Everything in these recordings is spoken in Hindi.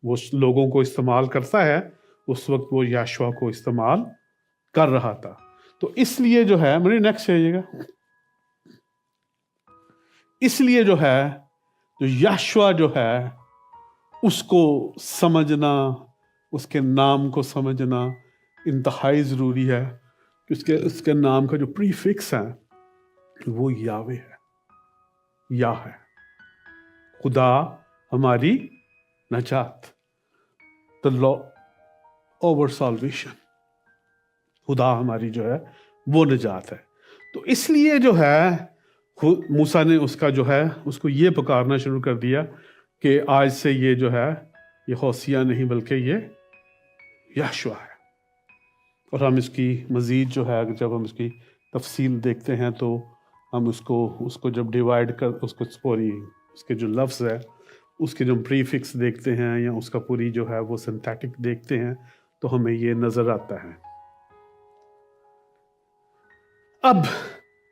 वो लोगों को इस्तेमाल करता है, उस वक्त वो यशुआ को इस्तेमाल कर रहा था। तो इसलिए जो है, मेरे नेक्स्ट चाहिएगा, इसलिए जो है, जो यशुआ जो है उसको समझना, उसके नाम को समझना इंतहाई ज़रूरी है कि उसके नाम का जो प्रीफिक्स है वो यावे है, या है, खुदा हमारी नजात, द लॉ ओवर सॉल्वेशन, खुदा हमारी जो है वो नजात है। तो इसलिए जो है मूसा ने उसका जो है उसको ये पुकारना शुरू कर दिया कि आज से ये जो है ये होसिया नहीं बल्कि ये यशुआ है। और हम इसकी मज़ीद जो है जब हम इसकी तफसील देखते हैं तो हम उसको जब डिवाइड कर उसको पूरी उसके जो लफ्ज़ है उसके जो प्रीफिक्स देखते हैं या उसका पूरी जो है वो सिंथेटिक देखते हैं तो हमें ये नज़र आता है। अब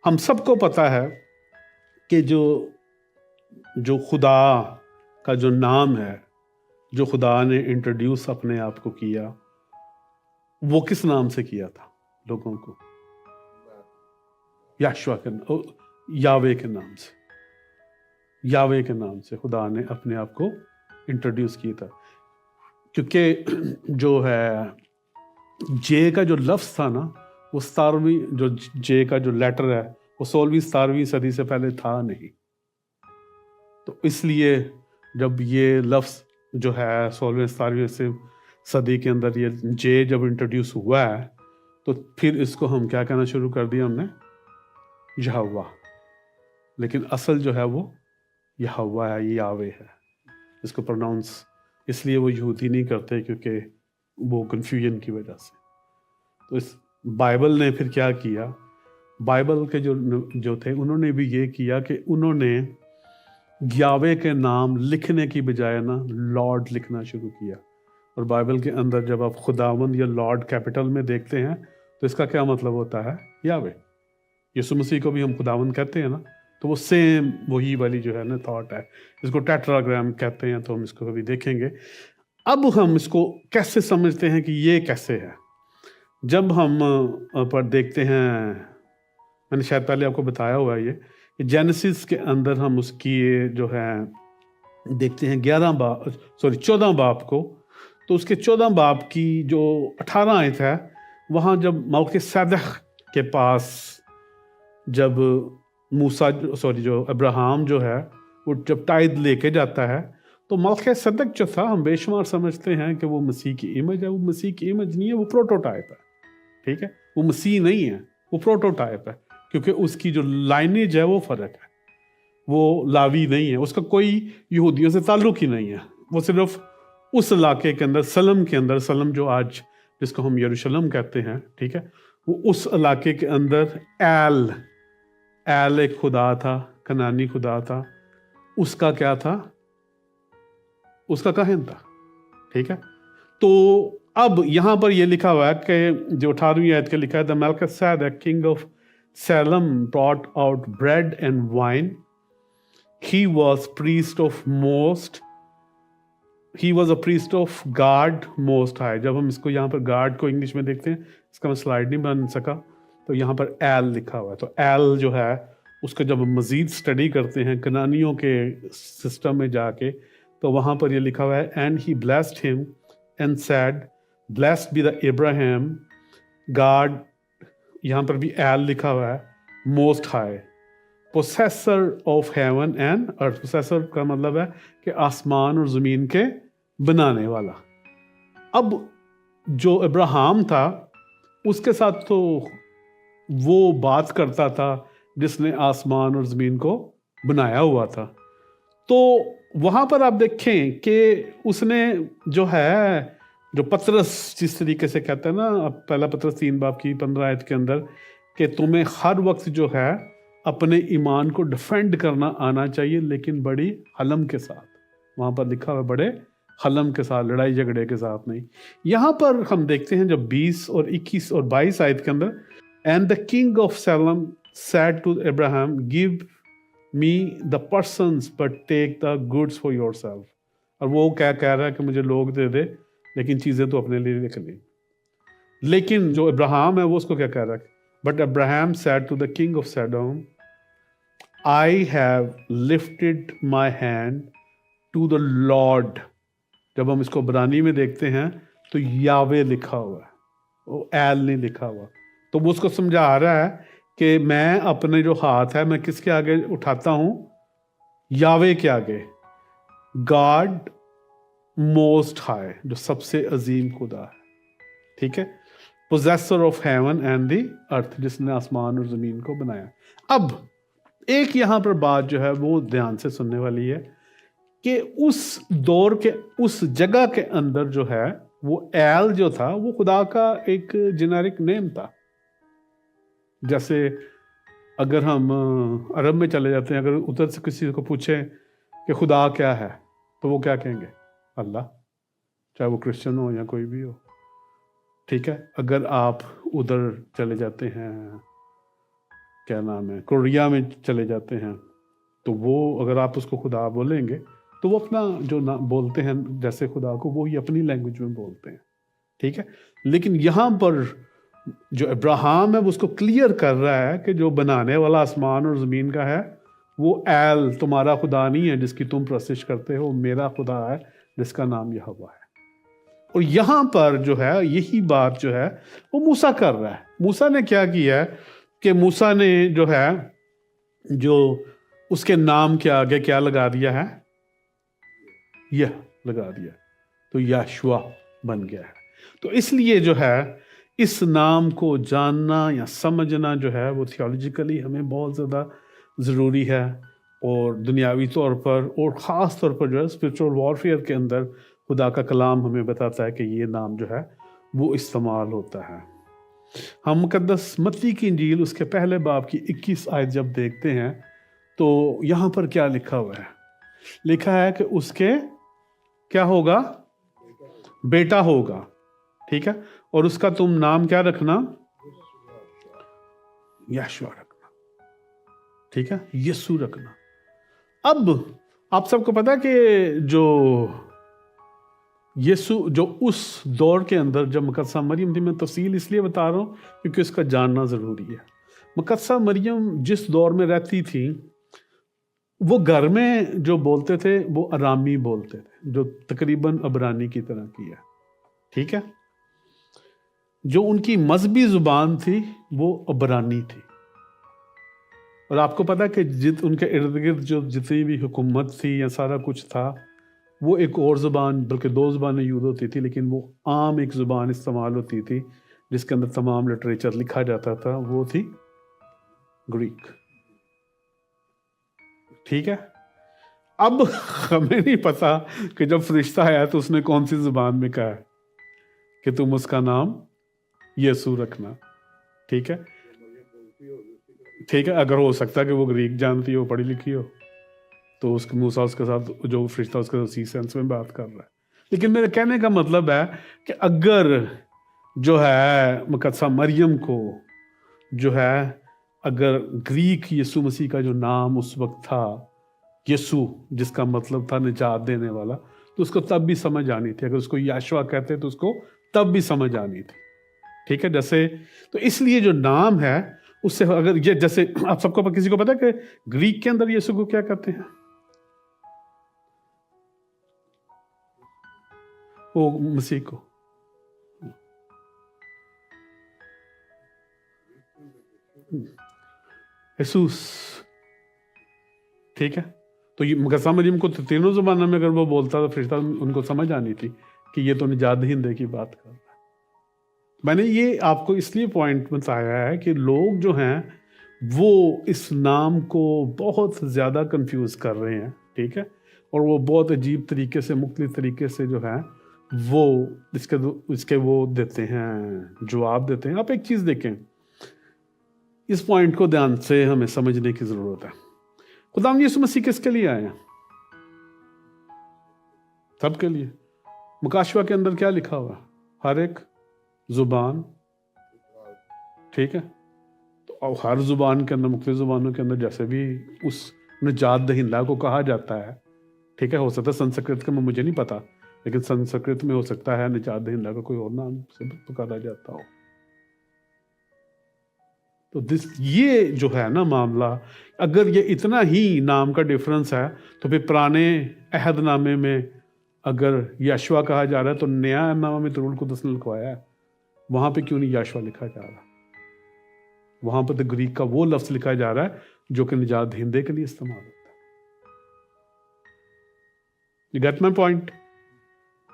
हम सबको पता है कि जो खुदा का जो नाम है, जो खुदा ने इंट्रोड्यूस अपने आप को किया, वो किस नाम से किया था लोगों को? यशुआ के यावे के नाम से, यावे के नाम से खुदा ने अपने आप को इंट्रोड्यूस किया था। क्योंकि जो है जे का जो लफ्ज़ था ना वो 17वीं, जो जे का जो लेटर है वो 16वीं-17वीं सदी से पहले था नहीं। तो इसलिए जब ये लफ्ज़ जो है 16वीं-17वीं से सदी के अंदर ये जे जब इंट्रोड्यूस हुआ है तो फिर इसको हम क्या कहना शुरू कर दिया हमने, यहोवा। लेकिन असल जो है वो यहोवा है, ये यावे है। इसको प्रोनाउंस इसलिए वो यहूदी नहीं करते क्योंकि वो कन्फ्यूजन की वजह से। तो इस बाइबल ने फिर क्या किया, बाइबल के जो थे उन्होंने भी ये किया कि उन्होंने यावे के नाम लिखने की बजाय ना लॉर्ड लिखना शुरू किया। और बाइबल के अंदर जब आप खुदावंद या लॉर्ड कैपिटल में देखते हैं तो इसका क्या मतलब होता है, यावे। यीशु मसीह को भी हम खुदावंद कहते हैं ना, तो वो सेम वही वाली जो है ना थॉट है। इसको टेट्राग्राम कहते हैं, तो हम इसको कभी देखेंगे। अब हम इसको कैसे समझते हैं कि ये कैसे है, जब हम पर देखते हैं, मैंने शायद पहले आपको बताया हुआ है ये कि जेनेसिस के अंदर हम उसकी जो है देखते हैं 14 बाब को, तो उसके 14 बाब की जो 18 आयत है वहाँ जब मलकीसेदक के पास जब जो अब्राहम जो है वो जब टाइद लेके जाता है तो मलकीसेदक जो था हम बेशुमार समझते हैं कि वो मसीह की इमेज है। वो मसीह की इमेज नहीं है, वो प्रोटोटाइप है, ठीक है। वो मसीह नहीं है, वो प्रोटोटाइप है, क्योंकि उसकी जो लाइनेज है वो फ़र्क है। वो लावी नहीं है, उसका कोई यहूदियों से ताल्लुक ही नहीं है। वो सिर्फ उस इलाके के अंदर सलम के अंदर, सलम जो आज जिसको हम यरूशलेम कहते हैं, ठीक है, वो उस इलाके के अंदर एल एक खुदा था, कनानी खुदा था, उसका क्या था, उसका काहिन था, ठीक है। तो अब यहां पर यह लिखा हुआ है कि जो 18वीं आयत के लिखा है, the Melchizedek king of Salem brought out bread and wine, he was a priest of God most high। जब हम इसको यहाँ पर गाड को इंग्लिश में देखते हैं, इसका मैं स्लाइड नहीं बन सका, तो यहाँ पर एल लिखा हुआ है। तो एल जो है उसका जब हम मज़ीद स्टडी करते हैं कनानियों के सिस्टम में जाके, तो वहाँ पर ये लिखा हुआ है, and he blessed him and said blessed be the Abraham God, यहाँ पर भी एल लिखा हुआ है, most high, possessor of heaven and earth. Possessor का मतलब है कि आसमान और ज़मीन के बनाने वाला। अब जो अब्राहम था उसके साथ तो वो बात करता था जिसने आसमान और ज़मीन को बनाया हुआ था। तो वहाँ पर आप देखें कि उसने जो है, जो पतरस जिस तरीके से कहते हैं ना, पहला पतरस 3 बाब की 15 आयत के अंदर, कि तुम्हें हर वक्त जो है अपने ईमान को डिफेंड करना आना चाहिए, लेकिन बड़ी हलम के साथ। वहाँ पर लिखा हुआ बड़े हलम के साथ, लड़ाई झगड़े के साथ नहीं। यहाँ पर हम देखते हैं जब 20 और 21 और 22 आयत के अंदर, and the king of slam said to Abraham, give me the persons but take the goods for yourself। और वो क्या कह रहा है कि मुझे लोग दे दे, लेकिन चीज़ें तो अपने लिए रख ली। लेकिन जो अब्राहम है वो उसको क्या कह रहा है? But Abraham said to the king of Sodom, I have lifted my hand to the Lord. जब हम इसको इब्रानी में देखते हैं तो यावे लिखा हुआ है, वो एल नहीं लिखा हुआ। तो वो उसको समझा रहा है कि मैं अपने जो हाथ है मैं किसके आगे उठाता हूं? यावे के आगे, गॉड मोस्ट हाई, जो सबसे अजीम खुदा है, ठीक है, possessor of heaven and the earth, जिसने आसमान और जमीन को बनाया। अब एक यहां पर बात जो है वो ध्यान से सुनने वाली है कि उस दौर के उस जगह के अंदर जो है वो एल जो था वो खुदा का एक जेनेरिक नेम था। जैसे अगर हम अरब में चले जाते हैं, अगर उधर से किसी को पूछें कि खुदा क्या है तो वो क्या कहेंगे? अल्लाह, चाहे वो क्रिश्चियन हो या कोई भी हो, ठीक है। अगर आप उधर चले जाते हैं, क्या नाम है, कोरिया में चले जाते हैं, तो वो अगर आप उसको खुदा बोलेंगे तो वो अपना जो ना बोलते हैं जैसे खुदा को, वो ही अपनी लैंग्वेज में बोलते हैं, ठीक है। लेकिन यहाँ पर जो अब्राहम है वो उसको क्लियर कर रहा है कि जो बनाने वाला आसमान और ज़मीन का है वो एल तुम्हारा खुदा नहीं है जिसकी तुम प्रस्तिश करते हो, मेरा खुदा है जिसका नाम यहोवा है। और यहाँ पर जो है यही बात जो है वो मूसा कर रहा है। मूसा ने क्या किया है कि मूसा ने जो है जो उसके नाम के आगे क्या लगा दिया है? यह लगा दिया, तो यशुआ बन गया है। तो इसलिए जो है इस नाम को जानना या समझना जो है वो थियोलॉजिकली हमें बहुत ज़्यादा ज़रूरी है, और दुनियावी तौर पर और ख़ास तौर पर जो है स्पिरिचुअल वॉरफेयर के अंदर खुदा का कलाम हमें बताता है कि ये नाम जो है वो इस्तेमाल होता है। हम मुकद्दस मत्ती की इंजील उसके पहले बाब की 21 आयत जब देखते हैं तो यहाँ पर क्या लिखा हुआ है? लिखा है कि उसके क्या होगा? बेटा होगा, ठीक है, और उसका तुम नाम क्या रखना? यशुआ रखना, ठीक है, यीशु रखना। अब आप सबको पता है कि जो यीशु जो उस दौर के अंदर जब मुकद्दसा मरियम थी, मैं तफसील इसलिए बता रहा हूँ क्योंकि इसका जानना ज़रूरी है। मुकद्दसा मरियम जिस दौर में रहती थी वो घर में जो बोलते थे वो अरामी बोलते थे, जो तकरीबन अबरानी की तरह की है, ठीक है। जो उनकी मजहबी ज़ुबान थी वो अबरानी थी। और आपको पता है कि उनके इर्द गिर्द जो जितनी भी हुकूमत थी या सारा कुछ था वो एक और ज़ुबान, बल्कि 2 ज़ुबानें यूज़ होती थी, लेकिन वो आम एक ज़ुबान इस्तेमाल होती थी जिसके अंदर तमाम लिटरेचर लिखा जाता था, वो थी ग्रीक, ठीक है। अब हमें नहीं पता कि जब फरिश्ता आया तो उसने कौन सी ज़ुबान में कहा है कि तुम उसका नाम यीशु रखना, ठीक है, ठीक है। अगर हो सकता है कि वो ग्रीक जानती हो, पढ़ी लिखी हो, तो उसके मूसा उसके साथ जो फरिश्ता उसके साथ उसी सेंस में बात कर रहा है। लेकिन मेरे कहने का मतलब है कि अगर जो है मुकद्दसा मरियम को जो है अगर ग्रीक यीशु मसीह का जो नाम उस वक्त था यीशु, जिसका मतलब था निजात देने वाला, तो उसको तब भी समझ आनी थी। अगर उसको यशुआ कहते तो उसको तब भी समझ आनी थी, ठीक है। जैसे तो इसलिए जो नाम है उससे अगर ये, जैसे आप सबको किसी को पता है कि ग्रीक के अंदर यीशु को क्या कहते हैं? वो मसीह को यसूस, ठीक है। तो ये मुकद्दसा मरियम को तीनों ज़ुबानों में अगर वो बोलता तो फरिश्ता उनको समझ आनी थी कि ये तो निजात दहिंदे की बात कर रहा है। मैंने ये आपको इसलिए पॉइंट बताया है कि लोग जो हैं वो इस नाम को बहुत ज़्यादा कंफ्यूज कर रहे हैं, ठीक है, और वो बहुत अजीब तरीके से, मुख्तलिफ तरीके से जो है वो इसके वो देते हैं, जवाब देते हैं। आप एक चीज़ देखें, इस पॉइंट को ध्यान से हमें समझने की ज़रूरत है। खुदा यीशु मसीह किसके लिए आए हैं? सबके लिए। मुकाशवा के अंदर क्या लिखा हुआ? हर एक ज़ुबान, ठीक है। तो हर ज़ुबान के अंदर, मुख्तलिफ ज़ुबानों के अंदर जैसे भी उस निजात दहिंदा को कहा जाता है, ठीक है, हो सकता है संस्कृत का मुझे नहीं पता, लेकिन संस्कृत में हो सकता है निजात दहिंदा का कोई और नाम से पुकारा जाता हो। तो ये जो है ना मामला, अगर ये इतना ही नाम का डिफरेंस है, तो फिर पुराने अहदनामे में अगर यशवा कहा जा रहा है तो नया नामा में तुरुल कुदस ने लिखवाया है, वहां पे क्यों नहीं यशवा लिखा जा रहा? वहां पर तो ग्रीक का वो लफ्ज लिखा जा रहा है जो कि निजात दहिंदे के लिए इस्तेमाल होता है। You get my point?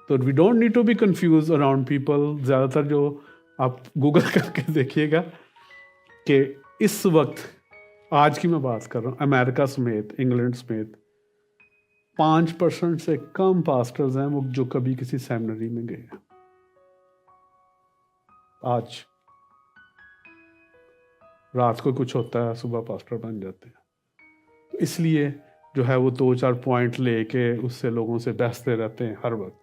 तो we don't need to be confuse around people. ज्यादातर जो आप गूगल करके देखिएगा कि इस वक्त, आज की मैं बात कर रहा हूं, अमेरिका समेत, इंग्लैंड समेत 5% से कम पास्टर्स हैं वो जो कभी किसी सेमिनरी में गए हैं। आज रात को कुछ होता है, सुबह पास्टर बन जाते हैं। तो इसलिए जो है वो 2-4 पॉइंट लेके उससे लोगों से बहसते रहते हैं हर वक्त।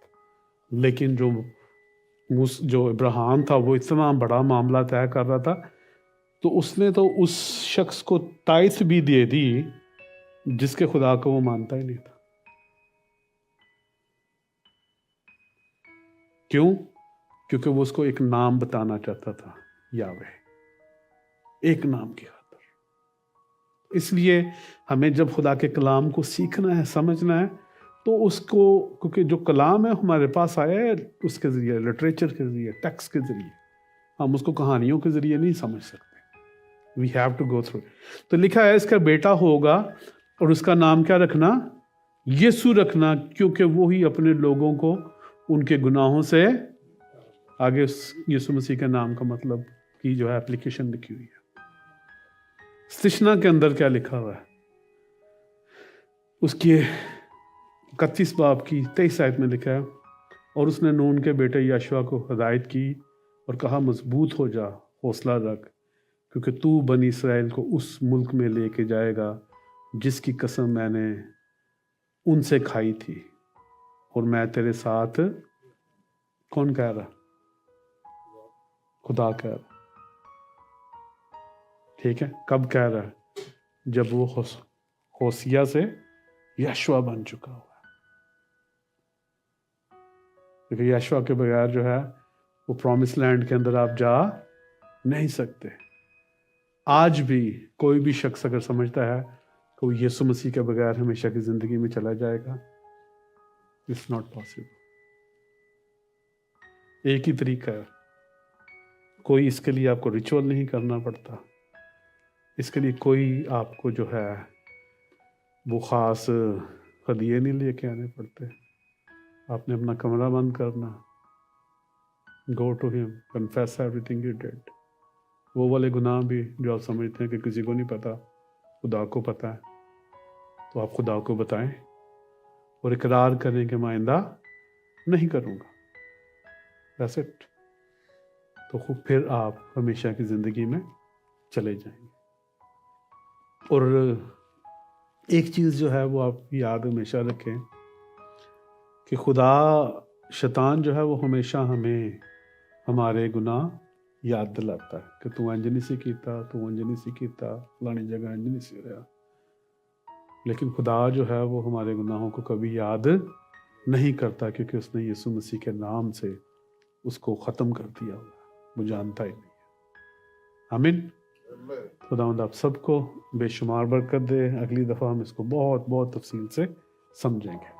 लेकिन जो इब्राहिम था वो इतना बड़ा मामला तय कर रहा था, तो उसने तो उस शख्स को ताइथ भी दे दी जिसके खुदा को वो मानता ही नहीं था। क्यों? क्योंकि वो उसको एक नाम बताना चाहता था, यावे, एक नाम की खातिर। इसलिए हमें जब खुदा के कलाम को सीखना है, समझना है, तो उसको, क्योंकि जो कलाम है हमारे पास आया है उसके जरिए, लिटरेचर के जरिए, टेक्स्ट के जरिए, हम उसको कहानियों के जरिए नहीं समझ सकते। We have to go through. तो लिखा है इसका बेटा होगा और उसका नाम क्या रखना? यीशु रखना, क्योंकि वो ही अपने लोगों को उनके गुनाहों से, आगे यीशु मसीह के नाम का मतलब की जो है एप्लीकेशन लिखी हुई है। स्तिशना के अंदर क्या लिखा हुआ है? उसकी 31 बाब की 23 आयत में लिखा है, और उसने नून के बेटे यशवा को हदायत की और कहा, मजबूत हो जा, हौसला रख, क्योंकि तू बनी इसराइल को उस मुल्क में लेके जाएगा जिसकी कसम मैंने उनसे खाई थी, और मैं तेरे साथ। कौन कह रहा? खुदा कह रहा। ठीक है, कब कह रहा है? जब वो होसिया से यशवा बन चुका हुआ है। क्योंकि यशवा के बगैर जो है वो प्रॉमिस लैंड के अंदर आप जा नहीं सकते। आज भी कोई भी शख्स अगर समझता है कि वो यीशु मसीह के बगैर हमेशा की जिंदगी में चला जाएगा, इट्स नॉट पॉसिबल। एक ही तरीका है, कोई इसके लिए आपको रिचुअल नहीं करना पड़ता, इसके लिए कोई आपको जो है वो ख़ास हदिये नहीं लेके आने पड़ते। आपने अपना कमरा बंद करना, go to him, confess everything you did. वो वाले गुनाह भी जो आप समझते हैं कि किसी को नहीं पता, खुदा को पता है, तो आप खुदा को बताएं और इकरार करें कि मैं आइंदा नहीं करूँगा। That's it. तो फिर आप हमेशा की ज़िंदगी में चले जाएंगे। और एक चीज़ जो है वो आप याद हमेशा रखें कि खुदा, शैतान जो है वो हमेशा हमें हमारे गुनाह याद दिलाता है कि तू इंज नहीं सी कीता, तू इंज नहीं सी कीता, फलानी जगह इंज नहीं सी रहा। लेकिन खुदा जो है वो हमारे गुनाहों को कभी याद नहीं करता, क्योंकि उसने यीशु मसीह के नाम से उसको ख़त्म कर दिया हुआ, वो जानता ही नहीं है। आमीन। खुदावंद आप सबको बेशुमार बरकत दे। अगली दफ़ा हम इसको बहुत बहुत तफसील से समझेंगे।